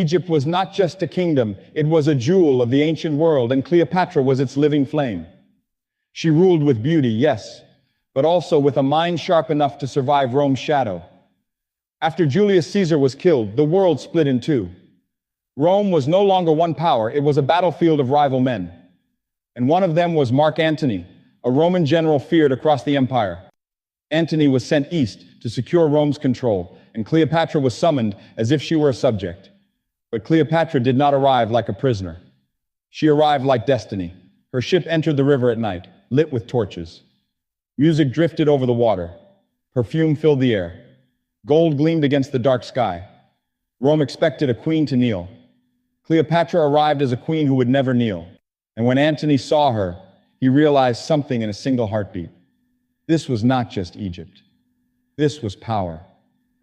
Egypt was not just a kingdom, it was a jewel of the ancient world, and Cleopatra was its living flame. She ruled with beauty, yes, but also with a mind sharp enough to survive Rome's shadow. After Julius Caesar was killed, the world split in two. Rome was no longer one power, it was a battlefield of rival men. And one of them was Mark Antony, a Roman general feared across the empire. Antony was sent east to secure Rome's control, and Cleopatra was summoned as if she were a subject. But Cleopatra did not arrive like a prisoner. She arrived like destiny. Her ship entered the river at night, lit with torches. Music drifted over the water. Perfume filled the air. Gold gleamed against the dark sky. Rome expected a queen to kneel. Cleopatra arrived as a queen who would never kneel. And when Antony saw her, he realized something in a single heartbeat. This was not just Egypt. This was power.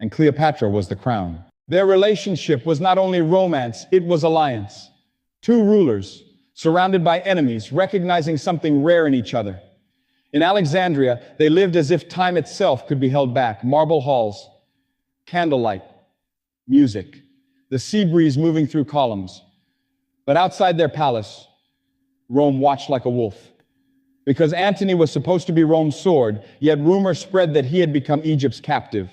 And Cleopatra was the crown. Their relationship was not only romance, it was alliance. Two rulers, surrounded by enemies, recognizing something rare in each other. In Alexandria, they lived as if time itself could be held back. Marble halls, candlelight, music, the sea breeze moving through columns. But outside their palace, Rome watched like a wolf. Because Antony was supposed to be Rome's sword, yet rumor spread that he had become Egypt's captive.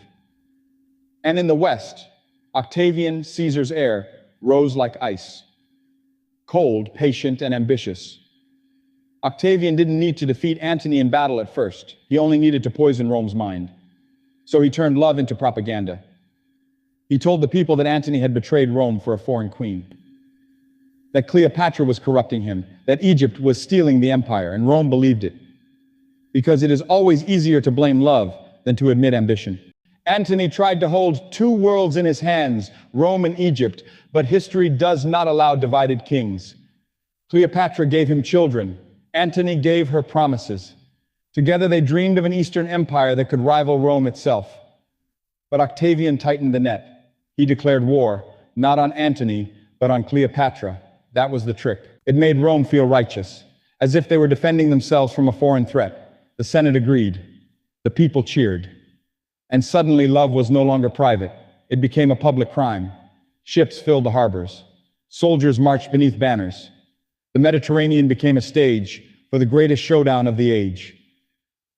And in the west, Octavian, Caesar's heir, rose like ice. Cold, patient, and ambitious. Octavian didn't need to defeat Antony in battle at first. He only needed to poison Rome's mind. So he turned love into propaganda. He told the people that Antony had betrayed Rome for a foreign queen. That Cleopatra was corrupting him, that Egypt was stealing the empire, and Rome believed it. Because it is always easier to blame love than to admit ambition. Antony tried to hold two worlds in his hands, Rome and Egypt, but history does not allow divided kings. Cleopatra gave him children. Antony gave her promises. Together they dreamed of an Eastern empire that could rival Rome itself. But Octavian tightened the net. He declared war, not on Antony, but on Cleopatra. That was the trick. It made Rome feel righteous, as if they were defending themselves from a foreign threat. The Senate agreed. The people cheered. And suddenly love was no longer private. It became a public crime. Ships filled the harbors. Soldiers marched beneath banners. The Mediterranean became a stage for the greatest showdown of the age.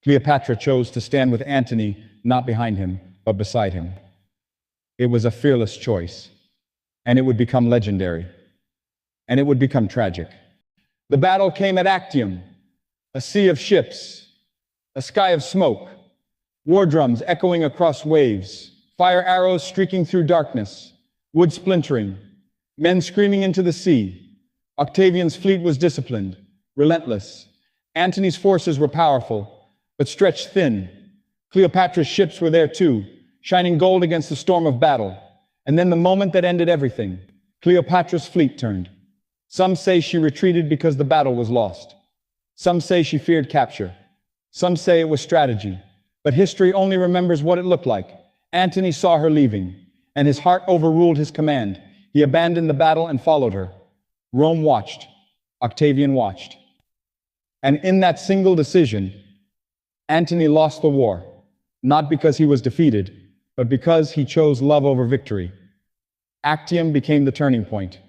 Cleopatra chose to stand with Antony, not behind him, but beside him. It was a fearless choice, and it would become legendary, and it would become tragic. The battle came at Actium, a sea of ships, a sky of smoke, war drums echoing across waves, fire arrows streaking through darkness, wood splintering, men screaming into the sea. Octavian's fleet was disciplined, relentless. Antony's forces were powerful, but stretched thin. Cleopatra's ships were there too, shining gold against the storm of battle. And then the moment that ended everything, Cleopatra's fleet turned. Some say she retreated because the battle was lost. Some say she feared capture. Some say it was strategy. But history only remembers what it looked like. Antony saw her leaving, and his heart overruled his command. He abandoned the battle and followed her. Rome watched. Octavian watched. And in that single decision, Antony lost the war, not because he was defeated, but because he chose love over victory. Actium became the turning point.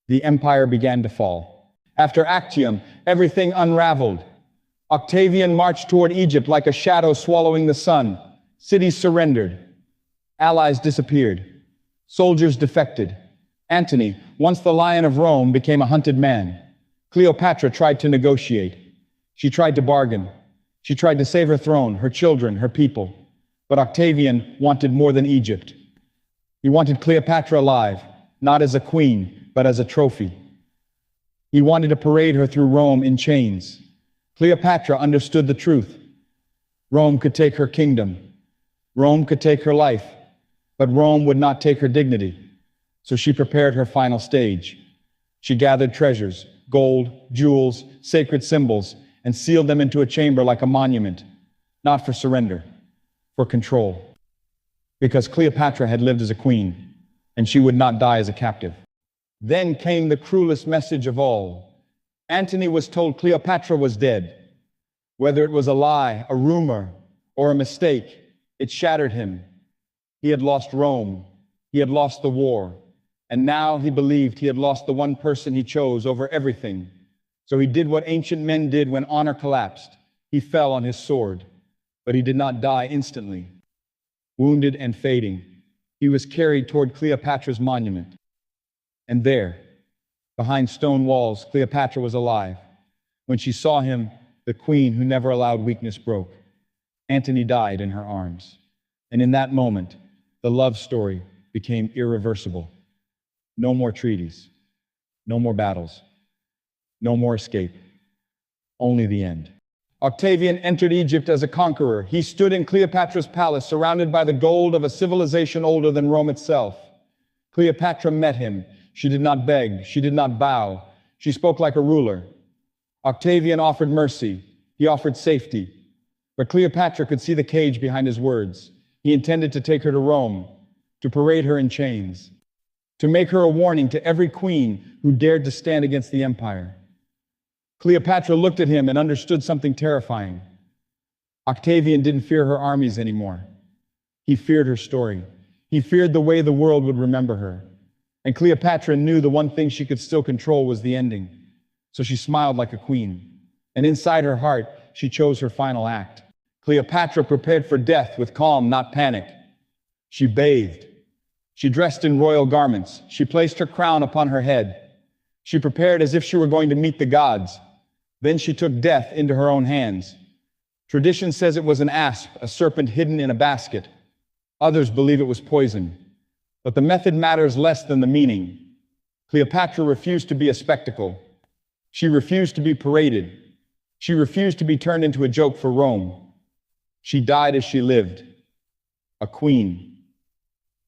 The empire began to fall. After Actium, everything unraveled. Octavian marched toward Egypt like a shadow swallowing the sun. Cities surrendered. Allies disappeared. Soldiers defected. Antony, once the lion of Rome, became a hunted man. Cleopatra tried to negotiate. She tried to bargain. She tried to save her throne, her children, her people. But Octavian wanted more than Egypt. He wanted Cleopatra alive, not as a queen, but as a trophy. He wanted to parade her through Rome in chains. Cleopatra understood the truth. Rome could take her kingdom. Rome could take her life. But Rome would not take her dignity. So she prepared her final stage. She gathered treasures, gold, jewels, sacred symbols, and sealed them into a chamber like a monument, not for surrender, for control. Because Cleopatra had lived as a queen, and she would not die as a captive. Then came the cruelest message of all. Antony was told Cleopatra was dead. Whether it was a lie, a rumor, or a mistake, it shattered him. He had lost Rome. He had lost the war. And now he believed he had lost the one person he chose over everything. So he did what ancient men did when honor collapsed. He fell on his sword, but he did not die instantly. Wounded and fading, he was carried toward Cleopatra's monument. And there, behind stone walls, Cleopatra was alive. When she saw him, the queen who never allowed weakness broke. Antony died in her arms. And in that moment, the love story became irreversible. No more treaties, no more battles, no more escape, only the end. Octavian entered Egypt as a conqueror. He stood in Cleopatra's palace, surrounded by the gold of a civilization older than Rome itself. Cleopatra met him. She did not beg, she did not bow. She spoke like a ruler. Octavian offered mercy. He offered safety. But Cleopatra could see the cage behind his words. He intended to take her to Rome, to parade her in chains, to make her a warning to every queen who dared to stand against the empire. Cleopatra looked at him and understood something terrifying. Octavian didn't fear her armies anymore. He feared her story. He feared the way the world would remember her. And Cleopatra knew the one thing she could still control was the ending. So she smiled like a queen. And inside her heart, she chose her final act. Cleopatra prepared for death with calm, not panic. She bathed. She dressed in royal garments. She placed her crown upon her head. She prepared as if she were going to meet the gods. Then she took death into her own hands. Tradition says it was an asp, a serpent hidden in a basket. Others believe it was poison. But the method matters less than the meaning. Cleopatra refused to be a spectacle. She refused to be paraded. She refused to be turned into a joke for Rome. She died as she lived, a queen.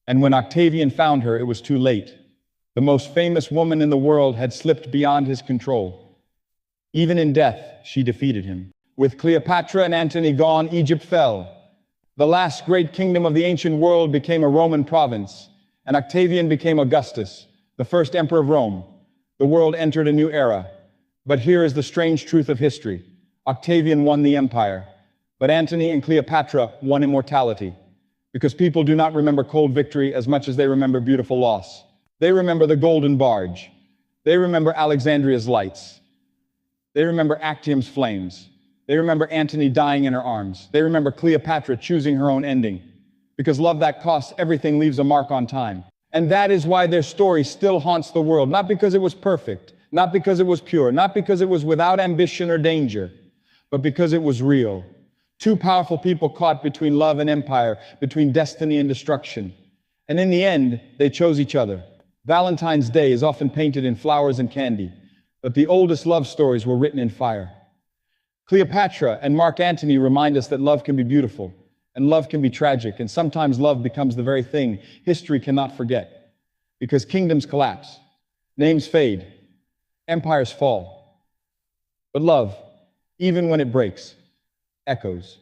And when Octavian found her, it was too late. The most famous woman in the world had slipped beyond his control. Even in death, she defeated him. With Cleopatra and Antony gone, Egypt fell. The last great kingdom of the ancient world became a Roman province, and Octavian became Augustus, the first emperor of Rome. The world entered a new era. But here is the strange truth of history. Octavian won the empire, but Antony and Cleopatra won immortality. Because people do not remember cold victory as much as they remember beautiful loss. They remember the golden barge. They remember Alexandria's lights. They remember Actium's flames. They remember Antony dying in her arms. They remember Cleopatra choosing her own ending. Because love that costs everything leaves a mark on time. And that is why their story still haunts the world. Not because it was perfect, not because it was pure, not because it was without ambition or danger, but because it was real. Two powerful people caught between love and empire, between destiny and destruction. And in the end, they chose each other. Valentine's Day is often painted in flowers and candy, but the oldest love stories were written in fire. Cleopatra and Mark Antony remind us that love can be beautiful, and love can be tragic, and sometimes love becomes the very thing history cannot forget. Because kingdoms collapse, names fade, empires fall. But love, even when it breaks, echoes.